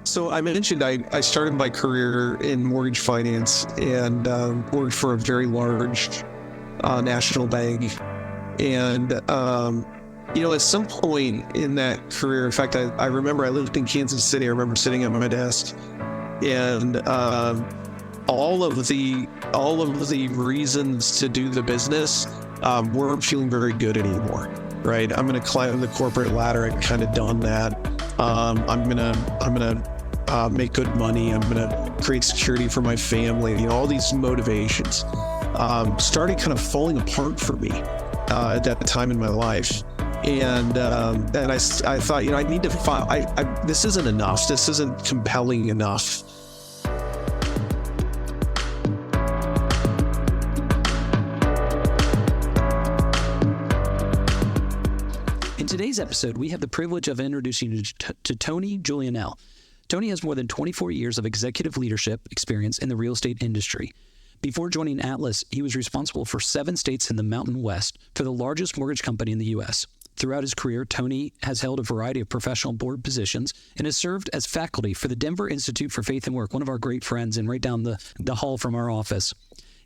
So I mentioned I started my career in mortgage finance and worked for a very large national bank. And, at some point in that career, in fact, I remember I lived in Kansas City. I remember sitting at my desk and all of the reasons to do the business weren't feeling very good anymore. Right. I'm going to climb the corporate ladder. I've kind of done that. I'm gonna make good money. I'm gonna create security for my family. All these motivations started kind of falling apart for me at that time in my life. And I thought, I need to find. This isn't enough. This isn't compelling enough. In today's episode, we have the privilege of introducing you to Tony Julianelle. Tony has more than 24 years of executive leadership experience in the real estate industry. Before joining Atlas, he was responsible for 7 states in the Mountain West for the largest mortgage company in the U.S. Throughout his career, Tony has held a variety of professional board positions and has served as faculty for the Denver Institute for Faith and Work, one of our great friends, and right down the hall from our office.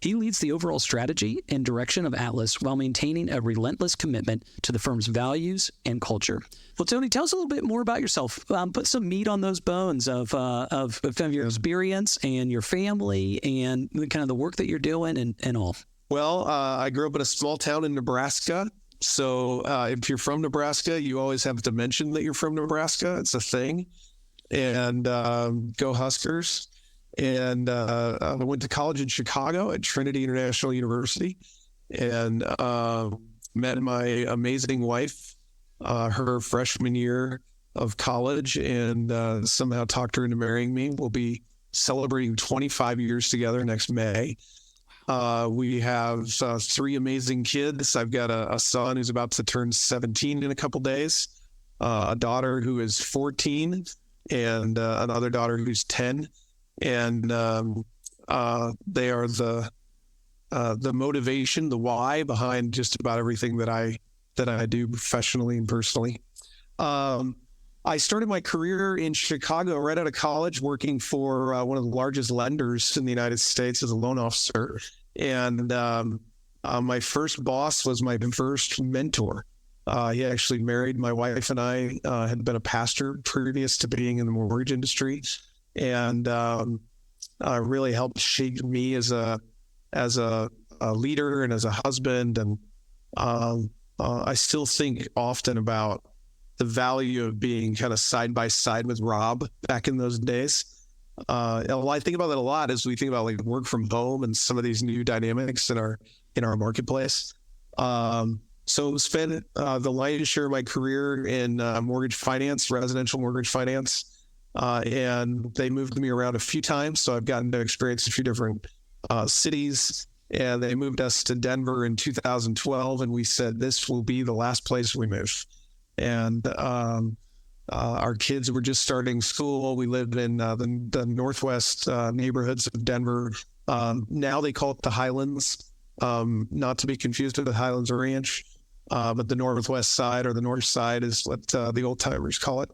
He leads the overall strategy and direction of Atlas while maintaining a relentless commitment to the firm's values and culture. Well, Tony, tell us a little bit more about yourself. Put some meat on those bones of your experience and your family and kind of the work that you're doing and all. Well, I grew up in a small town in Nebraska. So if you're from Nebraska, you always have to mention that you're from Nebraska. It's a thing. And go Huskers. And I went to college in Chicago at Trinity International University and met my amazing wife her freshman year of college and somehow talked her into marrying me. We'll be celebrating 25 years together next May. We have 3 amazing kids. I've got a son who's about to turn 17 in a couple days, a daughter who is 14, and another daughter who's 10. And they are the motivation, the why behind just about everything that I do professionally and personally. I started my career in Chicago right out of college, working for one of the largest lenders in the United States as a loan officer. And my first boss was my first mentor. He actually married my wife, and I had been a pastor previous to being in the mortgage industry. And really helped shape me as a leader and as a husband. And I still think often about the value of being kind of side by side with Rob back in those days. I think about that a lot as we think about like work from home and some of these new dynamics in our marketplace. So spent the lion's share of my career in mortgage finance, residential mortgage finance. And they moved me around a few times. So I've gotten to experience a few different cities, and they moved us to Denver in 2012. And we said, this will be the last place we move. And our kids were just starting school. We lived in the Northwest neighborhoods of Denver. Now they call it the Highlands, not to be confused with the Highlands Ranch, but the Northwest side or the North side is what the old timers call it.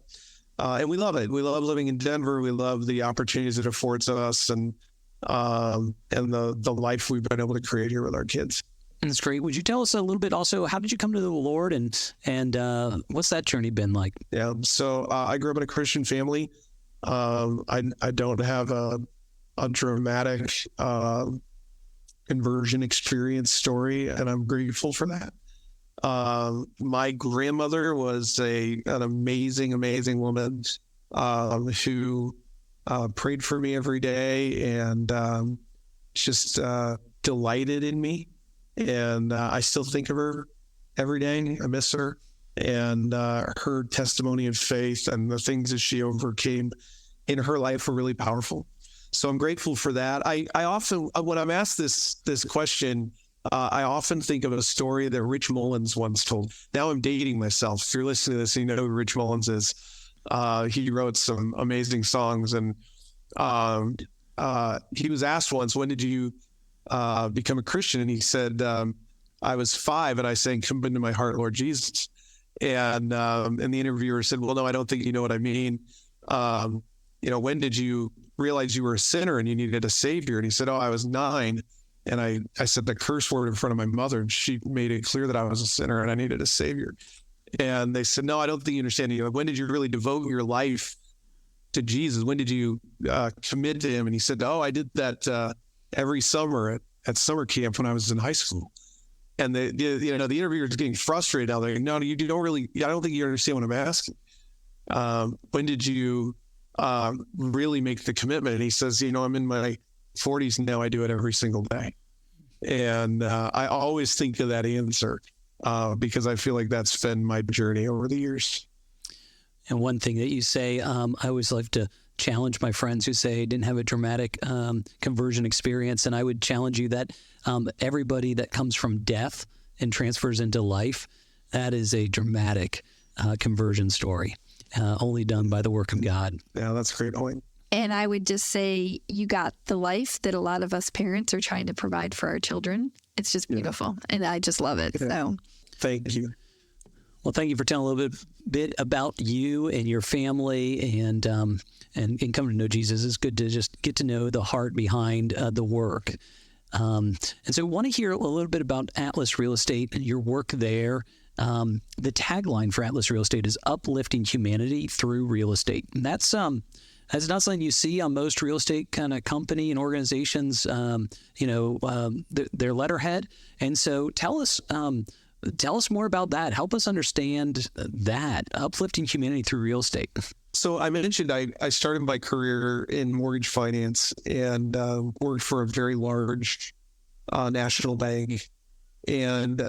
And we love it. We love living in Denver. We love the opportunities it affords us and the life we've been able to create here with our kids. That's great. Would you tell us a little bit also, how did you come to the Lord and what's that journey been like? Yeah. So I grew up in a Christian family. I don't have a dramatic conversion experience story, and I'm grateful for that. My grandmother was an amazing woman who prayed for me every day and just delighted in me. And I still think of her every day. I miss her. And her testimony of faith and the things that she overcame in her life were really powerful. So I'm grateful for that. I often, when I'm asked this question, I often think of a story that Rich Mullins once told. Now I'm dating myself. If you're listening to this, you know who Rich Mullins is. He wrote some amazing songs. And he was asked once, when did you become a Christian? And he said, I was 5 and I sang, "Come into my heart, Lord Jesus." And the interviewer said, "Well, no, I don't think you know what I mean." when did you realize you were a sinner and you needed a savior? And he said, oh, I was 9. And I said the curse word in front of my mother, and she made it clear that I was a sinner and I needed a savior. And they said, no, I don't think you understand. When did you really devote your life to Jesus? When did you commit to him? And he said, oh, I did that every summer at summer camp when I was in high school. And the interviewer is getting frustrated now. They're like, no, you don't really, I don't think you understand what I'm asking. When did you really make the commitment? And he says, I'm in my 40s now. I do it every single day. And I always think of that answer because I feel like that's been my journey over the years. And one thing that you say, I always like to challenge my friends who say didn't have a dramatic conversion experience. And I would challenge you that everybody that comes from death and transfers into life, that is a dramatic conversion story, only done by the work of God. Yeah, that's a great point. And I would just say you got the life that a lot of us parents are trying to provide for our children. It's just beautiful. Yeah. And I just love it. Yeah. So thank you. Well, thank you for telling a little bit about you and your family and coming to know Jesus. It's good to just get to know the heart behind the work. And so I want to hear a little bit about Atlas Real Estate and your work there. The tagline for Atlas Real Estate is uplifting humanity through real estate. And that's not something you see on most real estate kind of company and organizations, their letterhead. And so tell us more about that. Help us understand that, uplifting humanity through real estate. So I mentioned I started my career in mortgage finance and worked for a very large national bank. And,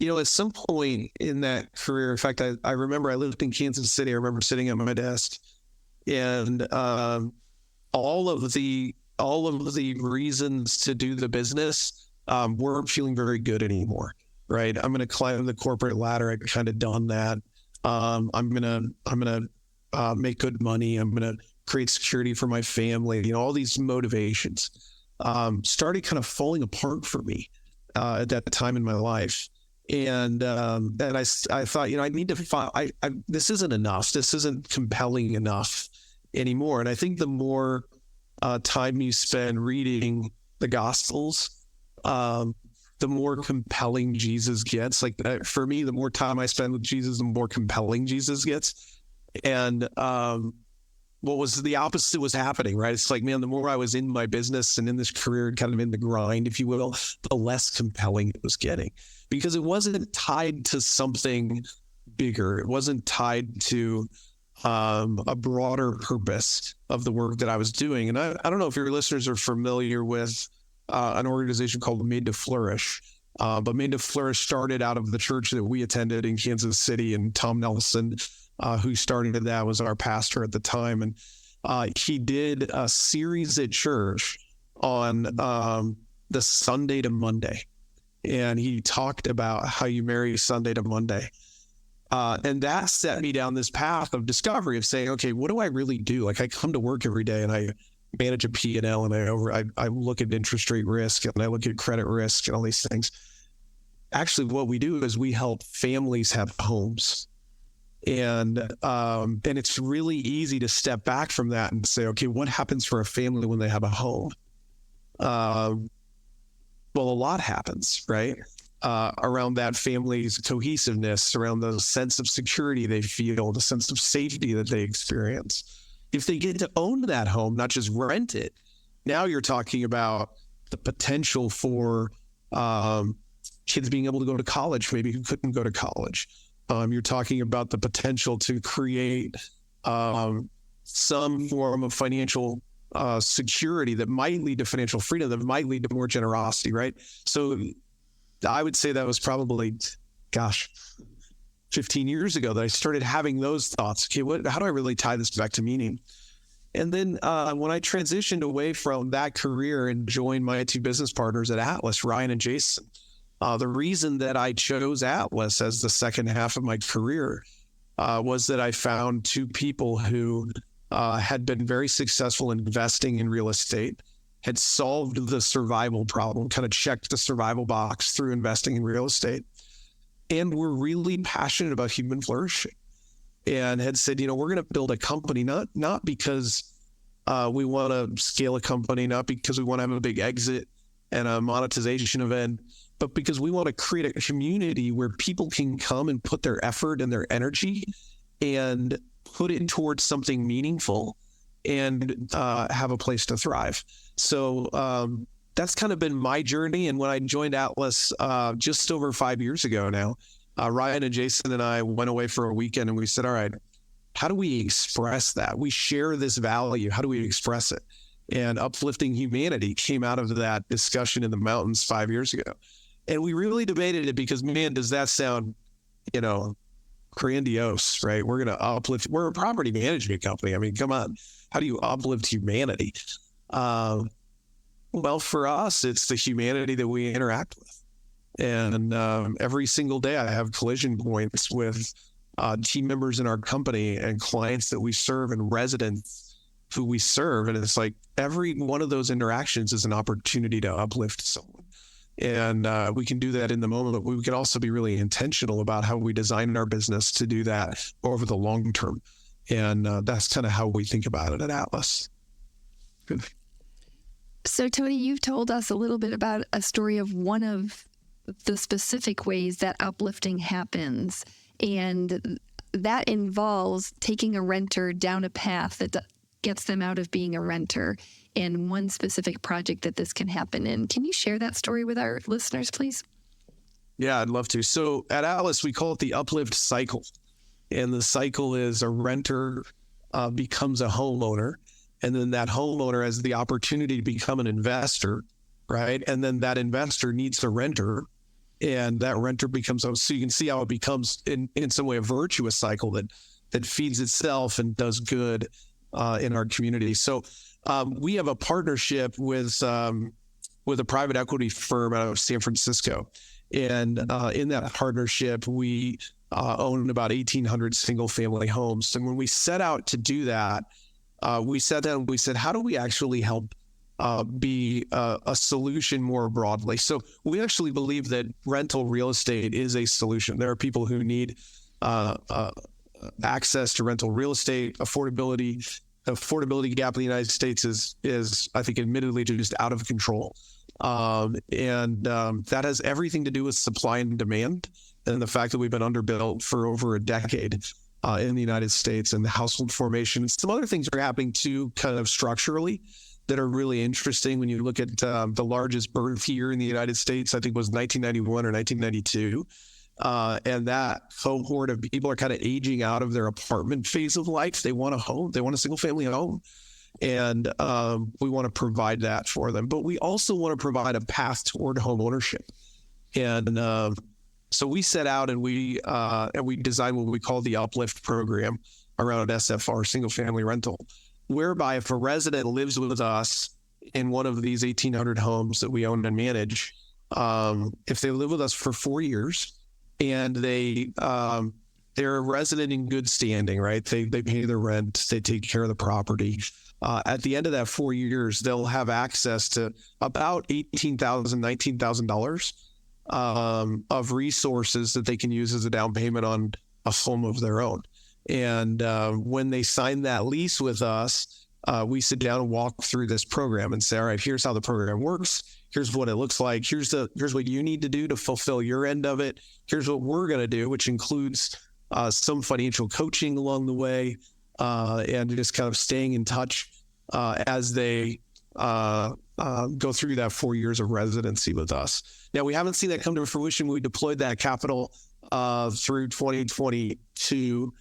at some point in that career, in fact, I remember I lived in Kansas City. I remember sitting at my desk and all of the reasons to do the business weren't feeling very good anymore. Right. I'm going to climb the corporate ladder. I've kind of done that. I'm going to make good money. I'm going to create security for my family. all these motivations started kind of falling apart for me at that time in my life. And I thought, I need to find, this isn't enough. This isn't compelling enough anymore. And I think the more time you spend reading the Gospels, the more compelling Jesus gets. Like for me, the more time I spend with Jesus, the more compelling Jesus gets. And what was the opposite was happening, right? It's like, man, the more I was in my business and in this career, kind of in the grind, if you will, the less compelling it was getting because it wasn't tied to something bigger. It wasn't tied to a broader purpose of the work that I was doing. And I don't know if your listeners are familiar with an organization called Made to Flourish. But Made to Flourish started out of the church that we attended in Kansas City, and Tom Nelson, who started that, was our pastor at the time. And he did a series at church on the Sunday to Monday. And he talked about how you marry Sunday to Monday. And that set me down this path of discovery of saying, okay, what do I really do? Like I come to work every day and I manage a P&L and I look at interest rate risk and I look at credit risk and all these things. Actually, what we do is we help families have homes. And it's really easy to step back from that and say, okay, what happens for a family when they have a home? Well, a lot happens, right? Around that family's cohesiveness, around the sense of security they feel, the sense of safety that they experience. If they get to own that home, not just rent it, now you're talking about the potential for kids being able to go to college, maybe who couldn't go to college. You're talking about the potential to create some form of financial security that might lead to financial freedom, that might lead to more generosity, right? So I would say that was probably, 15 years ago that I started having those thoughts. Okay, how do I really tie this back to meaning? And then when I transitioned away from that career and joined my two business partners at Atlas, Ryan and Jason, the reason that I chose Atlas as the second half of my career was that I found two people who had been very successful in investing in real estate, had solved the survival problem, kind of checked the survival box through investing in real estate, and were really passionate about human flourishing. and had said, we're going to build a company, not because we want to scale a company, not because we want to have a big exit and a monetization event, but because we want to create a community where people can come and put their effort and their energy and put it towards something meaningful and have a place to thrive. So that's kind of been my journey. And when I joined Atlas just over 5 years ago now, Ryan and Jason and I went away for a weekend and we said, all right, how do we express that? We share this value. How do we express it? And uplifting humanity came out of that discussion in the mountains 5 years ago. And we really debated it because, man, does that sound, grandiose, right? We're going to uplift. We're a property management company. I mean, come on. How do you uplift humanity? Well, for us, it's the humanity that we interact with. And every single day I have collision points with team members in our company and clients that we serve and residents who we serve. And it's like every one of those interactions is an opportunity to uplift someone. And we can do that in the moment, but we can also be really intentional about how we design our business to do that over the long term. And that's kind of how we think about it at Atlas. Good. So, Tony, you've told us a little bit about a story of one of the specific ways that uplifting happens. And that involves taking a renter down a path that gets them out of being a renter, and one specific project that this can happen in. Can you share that story with our listeners, please? Yeah, I'd love to. So at Atlas, we call it the Uplift Cycle. And the cycle is a renter becomes a homeowner. And then that homeowner has the opportunity to become an investor, right? And then that investor needs a renter. And that renter becomes, so you can see how it becomes in some way a virtuous cycle that feeds itself and does good in our community. So we have a partnership with a private equity firm out of San Francisco. And in that partnership, we own about 1,800 single family homes. And when we set out to do that, we sat down and we said, how do we actually help be a solution more broadly? So we actually believe that rental real estate is a solution. There are people who need access to rental real estate. Affordability gap in the United States is I think, admittedly just out of control. That has everything to do with supply and demand and the fact that we've been underbuilt for over a decade in the United States, and the household formation. Some other things are happening too, kind of structurally, that are really interesting. When you look at the largest birth year in the United States, I think was 1991 or 1992. And that cohort of people are kind of aging out of their apartment phase of life. They want a home. They want a single family home. And we want to provide that for them. But we also want to provide a path toward home ownership. And so we set out and we designed what we call the Uplift program around SFR, single family rental, whereby if a resident lives with us in one of these 1,800 homes that we own and manage, if they live with us for 4 years, and they're a resident in good standing, right? They pay their rent, they take care of the property. At the end of that 4 years, they'll have access to about $18,000, $19,000 of resources that they can use as a down payment on a home of their own. And when they sign that lease with us, we sit down and walk through this program and say, all right, here's how the program works. Here's what it looks like. Here's what you need to do to fulfill your end of it. Here's what we're going to do, which includes some financial coaching along the way, and just kind of staying in touch as they go through that 4 years of residency with us. Now, we haven't seen that come to fruition. We deployed that capital through 2022.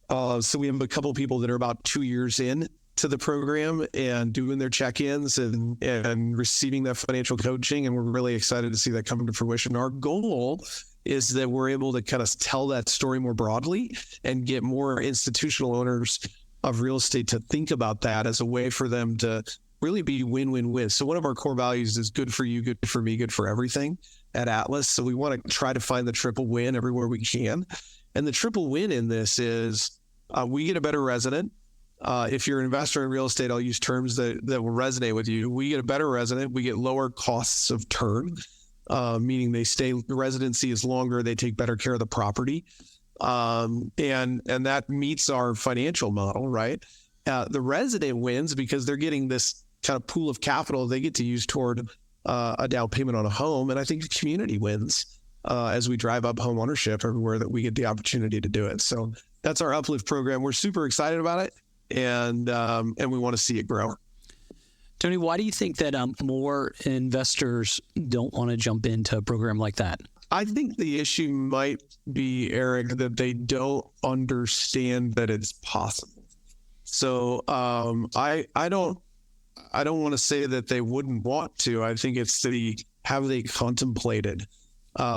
So we have a couple of people that are about 2 years in to the program and doing their check-ins and receiving that financial coaching. And we're really excited to see that come to fruition. Our goal is that we're able to kind of tell that story more broadly and get more institutional owners of real estate to think about that as a way for them to really be win-win-win. So one of our core values is good for you, good for me, good for everything at Atlas. So we want to try to find the triple win everywhere we can. And the triple win in this is we get a better resident. If you're an investor in real estate, I'll use terms that will resonate with you. We get a better resident. We get lower costs of turn, meaning the residency is longer. They take better care of the property. and that meets our financial model, right? The resident wins because they're getting this kind of pool of capital they get to use toward a down payment on a home. And I think the community wins as we drive up home ownership everywhere that we get the opportunity to do it. So that's our Uplift program. We're super excited about it, and we want to see it grow. Tony, why do you think that more investors don't want to jump into a program like that? I think the issue might be, Eric, that they don't understand that it's possible. So I don't want to say that they wouldn't want to. I think it's have they contemplated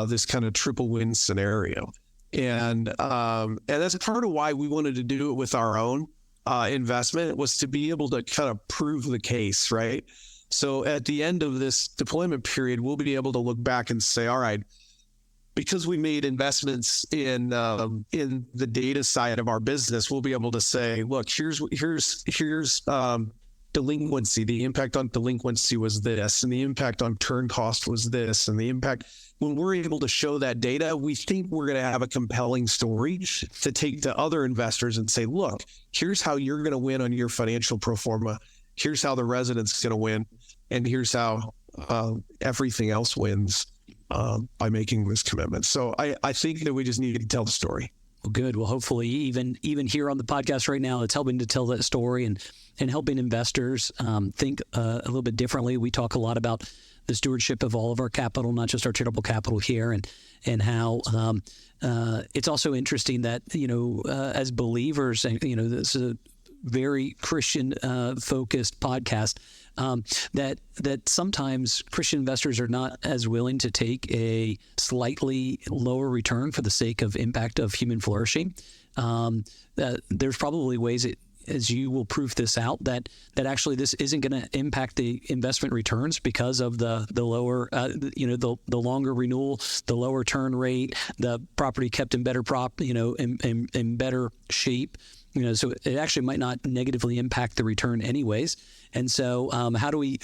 this kind of triple win scenario, and that's part of why we wanted to do it with our own investment, was to be able to kind of prove the case, right? So at the end of this deployment period, we'll be able to look back and say, all right, because we made investments in the data side of our business, we'll be able to say, look, here's delinquency. The impact on delinquency was this, and the impact on turn cost was this, and the impact. When we're able to show that data, we think we're going to have a compelling story to take to other investors and say, look, here's how you're going to win on your financial pro forma. Here's how the resident's going to win. And here's how everything else wins by making this commitment. So I think that we just need to tell the story. Well, good. Well, hopefully even here on the podcast right now, it's helping to tell that story and helping investors think a little bit differently. We talk a lot about the stewardship of all of our capital, not just our charitable capital here, and how it's also interesting that, as believers, and, this is a very Christian focused podcast, that sometimes Christian investors are not as willing to take a slightly lower return for the sake of impact of human flourishing. There's probably ways as you will prove this out, that actually this isn't going to impact the investment returns because of the lower, the longer renewal, the lower turn rate, the property kept in better in better shape. So it actually might not negatively impact the return anyways. And so how do we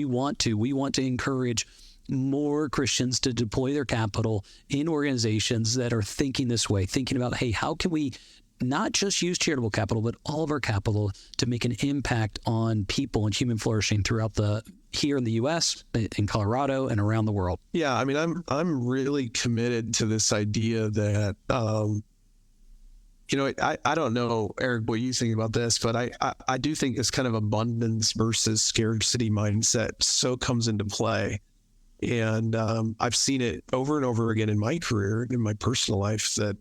want to encourage more Christians to deploy their capital in organizations that are thinking this way, thinking about, hey, how can we not just use charitable capital, but all of our capital to make an impact on people and human flourishing here in the U.S., in Colorado, and around the world? Yeah, I mean, I'm really committed to this idea that, I don't know, Eric, what you think about this, but I do think this kind of abundance versus scarcity mindset so comes into play. And I've seen it over and over again in my career, in my personal life, that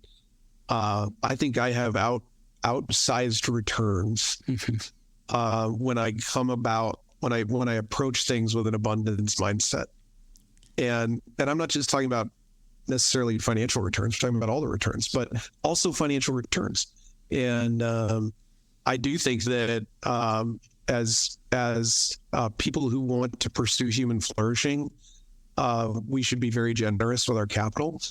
I think I have outsized returns when I approach things with an abundance mindset. And I'm not just talking about necessarily financial returns, I'm talking about all the returns, but also financial returns. And I do think that as people who want to pursue human flourishing, we should be very generous with our capital.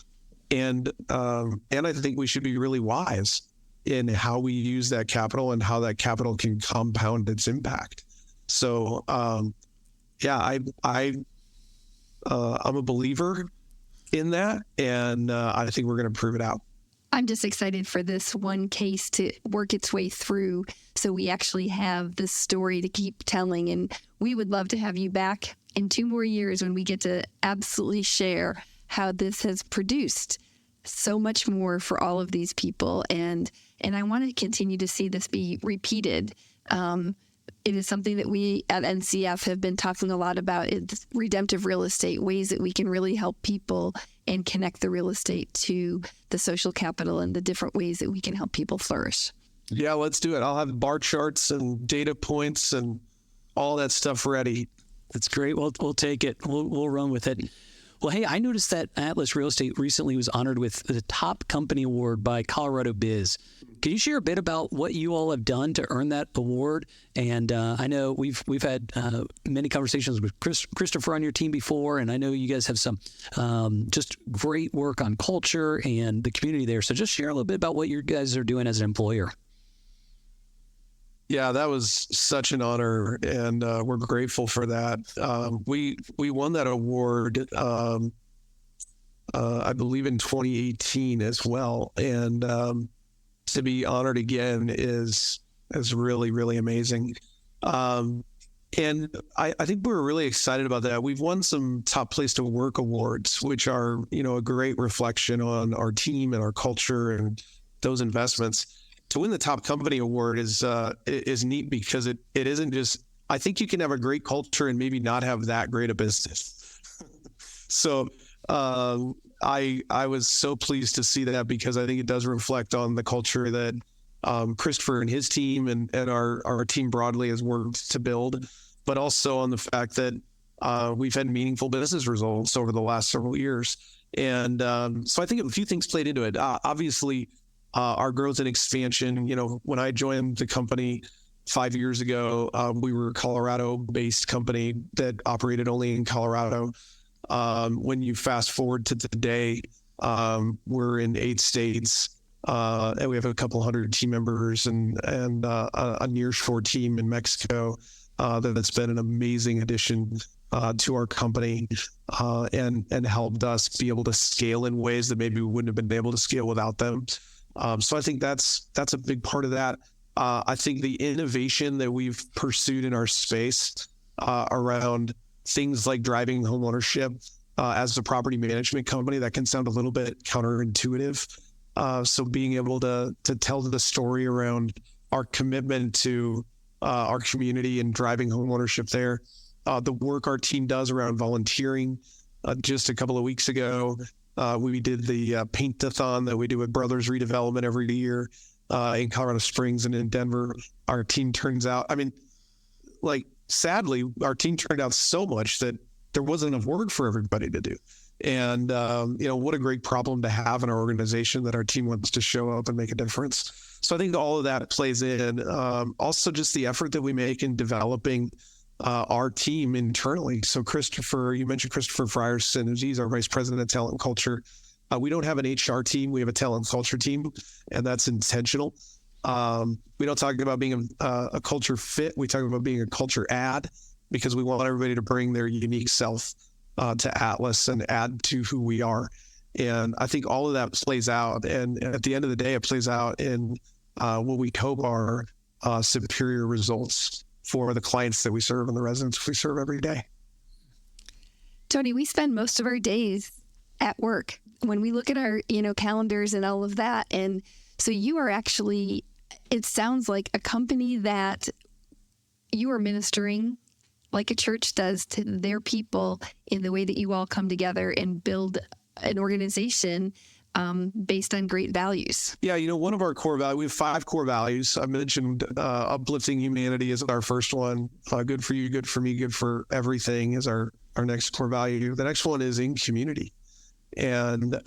And I think we should be really wise in how we use that capital and how that capital can compound its impact. So, I'm a believer in that, and I think we're going to prove it out. I'm just excited for this one case to work its way through, so we actually have this story to keep telling. And we would love to have you back in 2 more years when we get to absolutely share how this has produced so much more for all of these people. And I want to continue to see this be repeated. It is something that we at NCF have been talking a lot about. It's redemptive real estate, ways that we can really help people and connect the real estate to the social capital and the different ways that we can help people flourish. Yeah, let's do it. I'll have bar charts and data points and all that stuff ready. That's great. We'll take it. We'll run with it. Well, hey, I noticed that Atlas Real Estate recently was honored with the Top Company Award by Colorado Biz. Can you share a bit about what you all have done to earn that award? And I know we've had many conversations with Christopher on your team before, and I know you guys have some just great work on culture and the community there. So just share a little bit about what you guys are doing as an employer. Yeah, that was such an honor, and we're grateful for that. We won that award I believe in 2018 as well. And to be honored again is really, really amazing. And I think we're really excited about that. We've won some Top Place to Work awards, which are, a great reflection on our team and our culture and those investments. To win the Top Company Award is neat because it isn't just, I think you can have a great culture and maybe not have that great a business. So I was so pleased to see that because I think it does reflect on the culture that Christopher and his team and our team broadly has worked to build, but also on the fact that we've had meaningful business results over the last several years. And so I think a few things played into it. Obviously, our growth and expansion. When I joined the company 5 years ago, we were a Colorado-based company that operated only in Colorado. When you fast forward to today, we're in 8 states. And we have a couple hundred team members and a nearshore team in Mexico that's been an amazing addition to our company and helped us be able to scale in ways that maybe we wouldn't have been able to scale without them. So I think that's a big part of that. I think the innovation that we've pursued in our space around things like driving homeownership as a property management company, that can sound a little bit counterintuitive. So being able to tell the story around our commitment to our community and driving homeownership there, the work our team does around volunteering. Just a couple of weeks ago, we did the paint-a-thon that we do with Brothers Redevelopment every year in Colorado Springs and in Denver. Our team turns out, sadly, our team turned out so much that there wasn't enough work for everybody to do. And, what a great problem to have in our organization that our team wants to show up and make a difference. So I think all of that plays in. Also, just the effort that we make in developing our team internally. So Christopher, you mentioned Christopher Frierson, he's our Vice President of Talent and Culture. We don't have an HR team. We have a talent and culture team, and that's intentional. We don't talk about being a culture fit. We talk about being a culture add because we want everybody to bring their unique self to Atlas and add to who we are. And I think all of that plays out. And at the end of the day, it plays out in what we hope are superior results for the clients that we serve and the residents we serve every day. Tony, we spend most of our days at work when we look at our, calendars and all of that. And so you are actually, it sounds like a company that you are ministering like a church does to their people in the way that you all come together and build an organization based on great values. Yeah, one of our core values, we have 5 core values. I mentioned uplifting humanity is our first one. Good for you, good for me, good for everything is our next core value. The next one is in community. And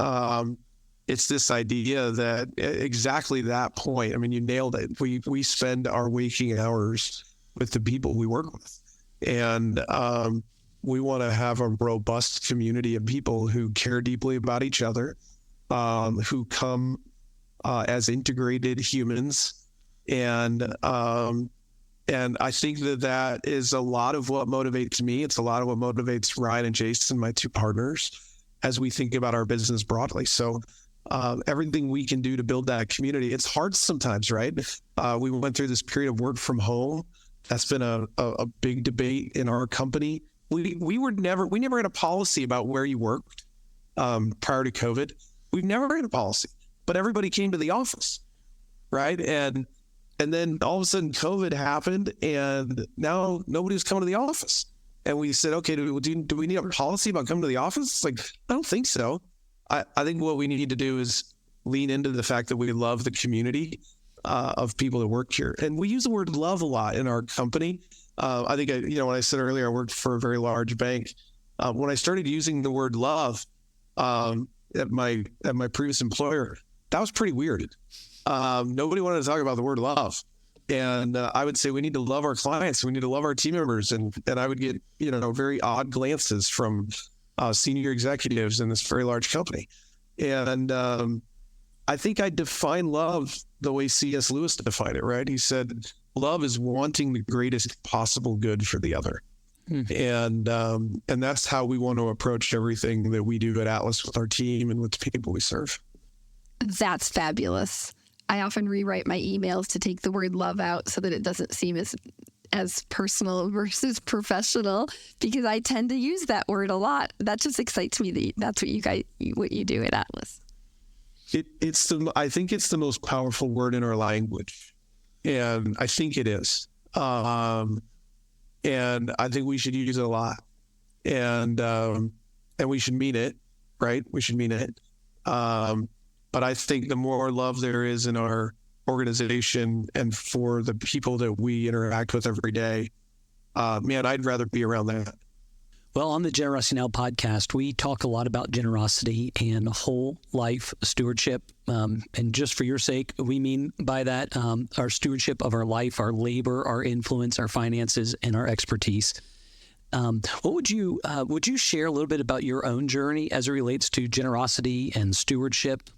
it's this idea that exactly that point, you nailed it. We spend our waking hours with the people we work with. And we want to have a robust community of people who care deeply about each other, who come as integrated humans. And I think that is a lot of what motivates me. It's a lot of what motivates Ryan and Jason, my 2 partners, as we think about our business broadly. So everything we can do to build that community, it's hard sometimes, right? We went through this period of work from home. That's been a big debate in our company. We never had a policy about where you worked prior to COVID. We've never had a policy, but everybody came to the office, right? And then all of a sudden COVID happened and now nobody's coming to the office. And we said, okay, do we need a policy about coming to the office? It's like, I don't think so. I think what we need to do is lean into the fact that we love the community of people that work here. And we use the word love a lot in our company. I think, when I said earlier, I worked for a very large bank. When I started using the word love at my previous employer, that was pretty weird. Nobody wanted to talk about the word love. And I would say we need to love our clients. We need to love our team members. And I would get, very odd glances from senior executives in this very large company. And I think I define love the way C.S. Lewis defined it, right? He said, love is wanting the greatest possible good for the other. And that's how we want to approach everything that we do at Atlas with our team and with the people we serve. That's fabulous. I often rewrite my emails to take the word love out so that it doesn't seem as personal versus professional, because I tend to use that word a lot. That just excites me that that's what you do at Atlas. I think it's the most powerful word in our language, and I think it is. And I think we should use it a lot, and we should mean it, right? We should mean it. But I think the more love there is in our organization and for the people that we interact with every day, man, I'd rather be around that. Well, on the Generosity Now podcast, we talk a lot about generosity and whole life stewardship. And just for your sake, we mean by that our stewardship of our life, our labor, our influence, our finances, and our expertise. What would you share a little bit about your own journey as it relates to generosity and stewardship?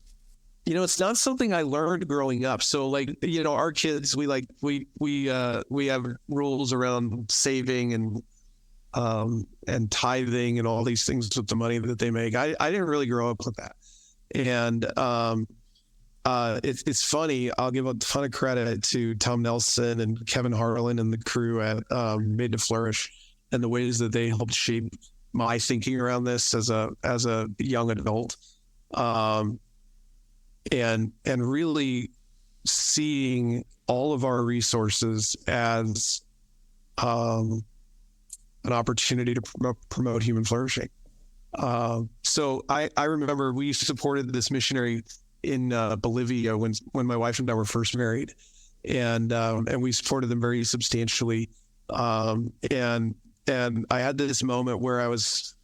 It's not something I learned growing up. So our kids, we have rules around saving and tithing and all these things with the money that they make. I didn't really grow up with that. And it's funny. I'll give a ton of credit to Tom Nelson and Kevin Harlan and the crew at Made to Flourish and the ways that they helped shape my thinking around this as a young adult. And really seeing all of our resources as an opportunity to promote human flourishing. So I remember we supported this missionary in Bolivia when my wife and I were first married, and we supported them very substantially. And I had this moment where I was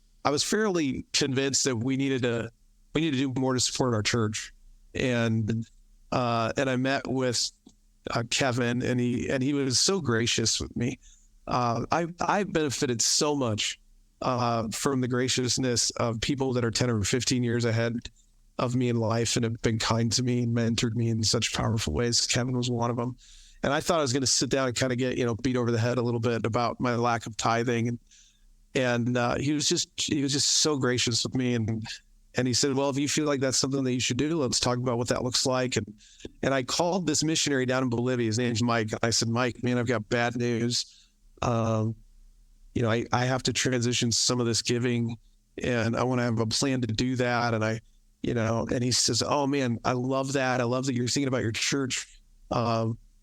fairly convinced that we needed to do more to support our church. And I met with Kevin, and he was so gracious with me. I've benefited so much from the graciousness of people that are 10 or 15 years ahead of me in life and have been kind to me and mentored me in such powerful ways. Kevin was one of them. And I thought I was going to sit down and kind of get, beat over the head a little bit about my lack of tithing. And he was just so gracious with me. And he said, well, if you feel like that's something that you should do, let's talk about what that looks like. And I called this missionary down in Bolivia. His name's Mike. I said, Mike, man, I've got bad news. I have to transition some of this giving, and I want to have a plan to do that. And he says, oh man, I love that. I love that you're thinking about your church.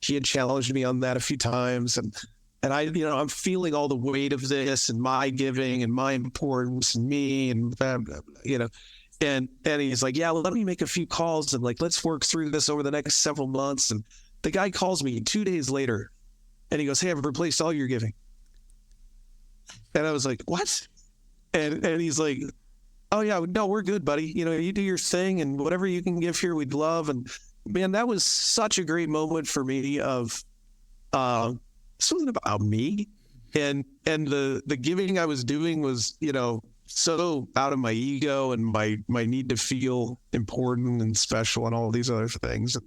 He had challenged me on that a few times. And I'm feeling all the weight of this and my giving and my importance and me and he's like, yeah, well, let me make a few calls and let's work through this over the next several months. And the guy calls me 2 days later and he goes, hey, I've replaced all your giving. And I was like, what? And he's like, oh yeah, no, we're good, buddy. You do your thing, and whatever you can give here, we'd love. And man, that was such a great moment for me of, this wasn't about me. And the giving I was doing was, so out of my ego and my need to feel important and special and all these other things.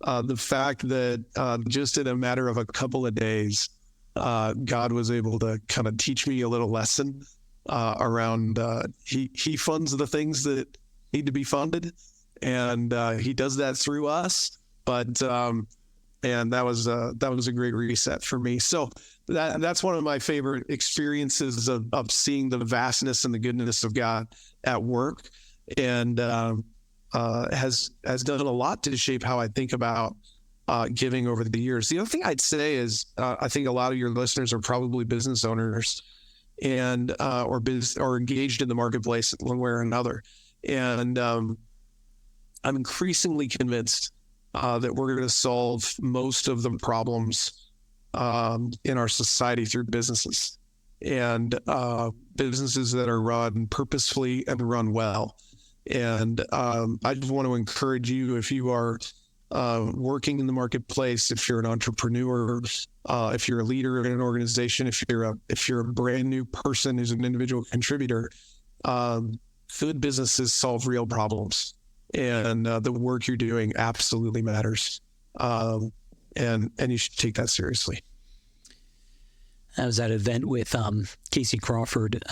The fact that just in a matter of a couple of days, God was able to kind of teach me a little lesson around he funds the things that need to be funded, and he does that through us. But and that was a great reset for me. So that's one of my favorite experiences of seeing the vastness and the goodness of God at work, and has done a lot to shape how I think about giving over the years. The other thing I'd say is I think a lot of your listeners are probably business owners and or engaged in the marketplace one way or another, and I'm increasingly convinced that we're going to solve most of the problems in our society through businesses, and businesses that are run purposefully and run well. And I just want to encourage you, if you are working in the marketplace, if you're an entrepreneur, if you're a leader in an organization, if you're a brand new person who's an individual contributor, good businesses solve real problems. And the work you're doing absolutely matters. And you should take that seriously. I was at an event with Casey Crawford,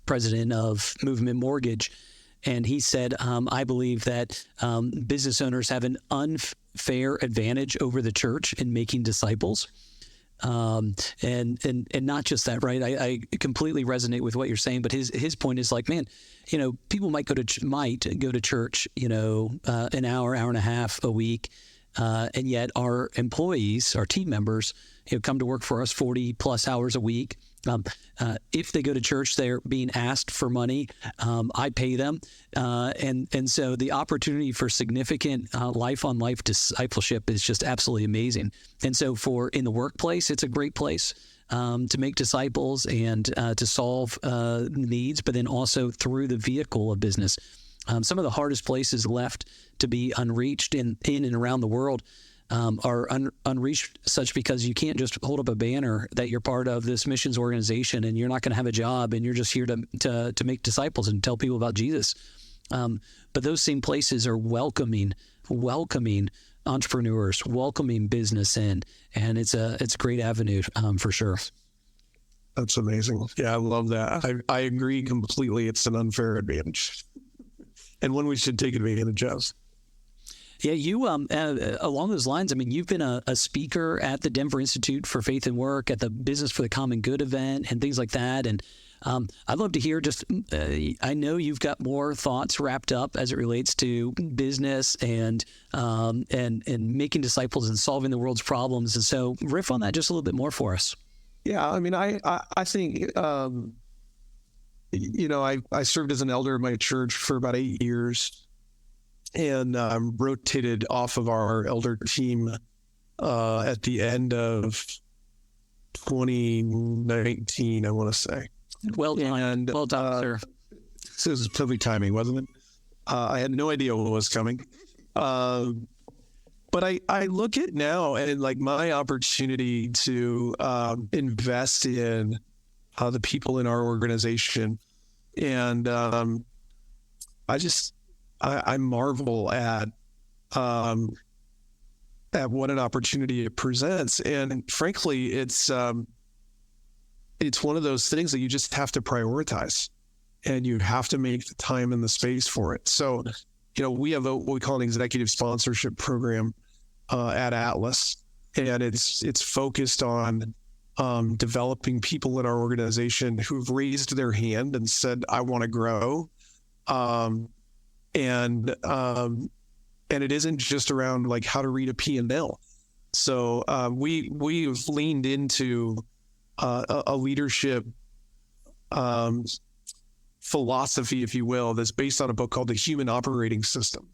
president of Movement Mortgage, and he said, I believe that business owners have an unfair advantage over the church in making disciples. And not just that, right? I completely resonate with what you're saying, but his point is like, man, people might go to church, an hour and a half a week. And yet our employees, our team members, come to work for us 40 plus hours a week. If they go to church, they're being asked for money. I pay them. And so the opportunity for significant life-on-life discipleship is just absolutely amazing. And so in the workplace, it's a great place to make disciples and to solve needs, but then also through the vehicle of business. Some of the hardest places left to be unreached in and around the world are unreached, such because you can't just hold up a banner that you're part of this missions organization and you're not going to have a job and you're just here to make disciples and tell people about Jesus. But those same places are welcoming entrepreneurs, welcoming business in, and it's a great avenue for sure. That's amazing. Yeah, I love that. I agree completely. It's an unfair advantage, and one we should take advantage of. Yeah, you, along those lines, I mean, you've been a speaker at the Denver Institute for Faith and Work, at the Business for the Common Good event, and things like that. And I'd love to hear I know you've got more thoughts wrapped up as it relates to business and making disciples and solving the world's problems. And so riff on that just a little bit more for us. Yeah, I mean, I think, I served as an elder in my church for about 8 years. And rotated off of our elder team at the end of 2019, I want to say. Well done, sir. So this is perfect timing, wasn't it? I had no idea what was coming. But I look at now and like my opportunity to invest in the people in our organization. And I marvel at what an opportunity it presents, and frankly, it's one of those things that you just have to prioritize, and you have to make the time and the space for it. So, we have what we call an executive sponsorship program at Atlas, and it's focused on developing people in our organization who've raised their hand and said, "I want to grow." And it isn't just around like how to read a P&L. So we've leaned into a leadership philosophy, if you will, that's based on a book called The Human Operating System.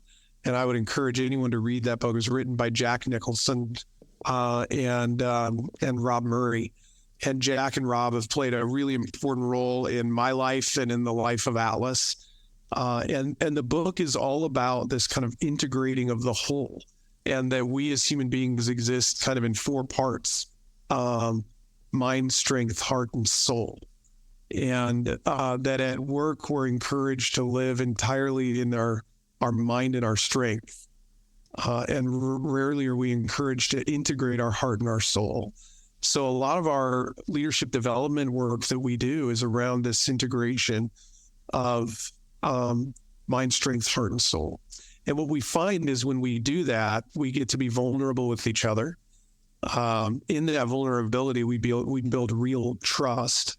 And I would encourage anyone to read that book. It was written by Jack Nicholson and Rob Murray. And Jack and Rob have played a really important role in my life and in the life of Atlas. And the book is all about this kind of integrating of the whole, and that we as human beings exist kind of in 4 parts: mind, strength, heart, and soul. And that at work we're encouraged to live entirely in our mind and our strength. And rarely are we encouraged to integrate our heart and our soul. So a lot of our leadership development work that we do is around this integration of mind, strength, heart, and soul. And what we find is when we do that, we get to be vulnerable with each other. In that vulnerability, we build real trust.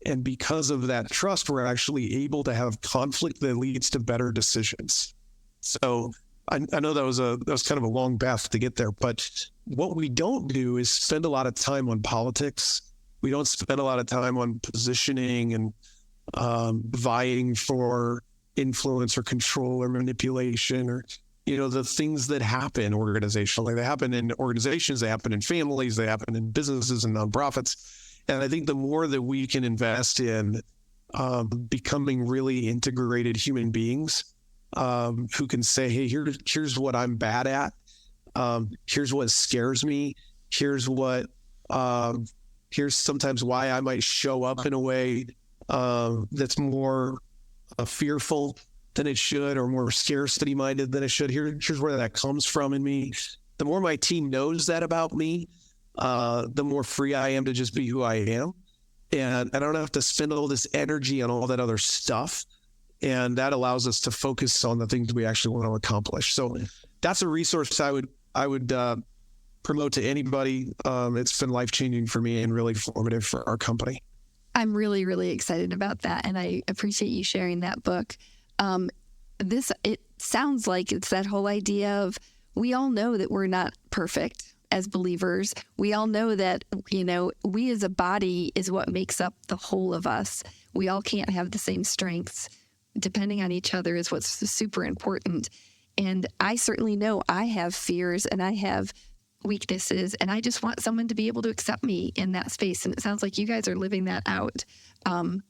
And because of that trust, we're actually able to have conflict that leads to better decisions. So I know that was kind of a long path to get there, but what we don't do is spend a lot of time on politics. We don't spend a lot of time on positioning and vying for influence or control or manipulation or, the things that happen organizationally. They happen in organizations, they happen in families, they happen in businesses and nonprofits. And I think the more that we can invest in becoming really integrated human beings who can say, hey, here's what I'm bad at. Here's what scares me. Here's sometimes why I might show up in a way that's more fearful than it should, or more scarcity minded than it should. Here's where that comes from in me. The more my team knows that about me, the more free I am to just be who I am. And I don't have to spend all this energy on all that other stuff. And that allows us to focus on the things we actually want to accomplish. So that's a resource I would promote to anybody. It's been life-changing for me and really formative for our company. I'm really, really excited about that. And I appreciate you sharing that book. It sounds like it's that whole idea of, we all know that we're not perfect as believers. We all know that, we as a body is what makes up the whole of us. We all can't have the same strengths. Depending on each other is what's super important. And I certainly know I have fears and I have weaknesses, and I just want someone to be able to accept me in that space. And it sounds like you guys are living that out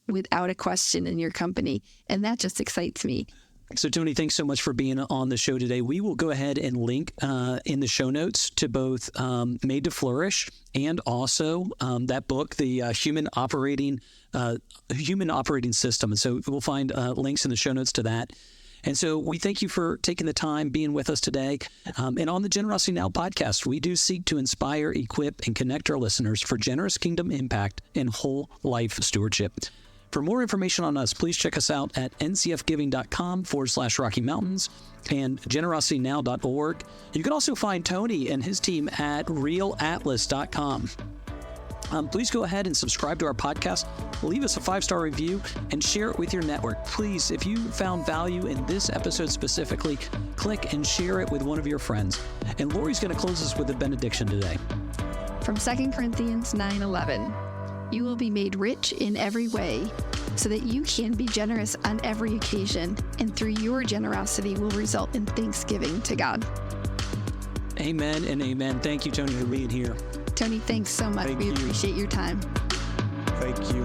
without a question in your company. And that just excites me. So, Tony, thanks so much for being on the show today. We will go ahead and link in the show notes to both Made to Flourish and also that book, the Human Operating System. And so we'll find links in the show notes to that. And so we thank you for taking the time being with us today. And on the Generosity Now podcast, we do seek to inspire, equip, and connect our listeners for generous kingdom impact and whole life stewardship. For more information on us, please check us out at ncfgiving.com/Rocky Mountains and generositynow.org. You can also find Tony and his team at realatlas.com. Please go ahead and subscribe to our podcast, leave us a 5-star review, and share it with your network. Please, if you found value in this episode specifically, click and share it with one of your friends. And Lori's going to close us with a benediction today. From 2 Corinthians 9:11, you will be made rich in every way so that you can be generous on every occasion, and through your generosity will result in thanksgiving to God. Amen and amen. Thank you, Tony, for being here. Tony, thanks so much. We appreciate your time. Thank you.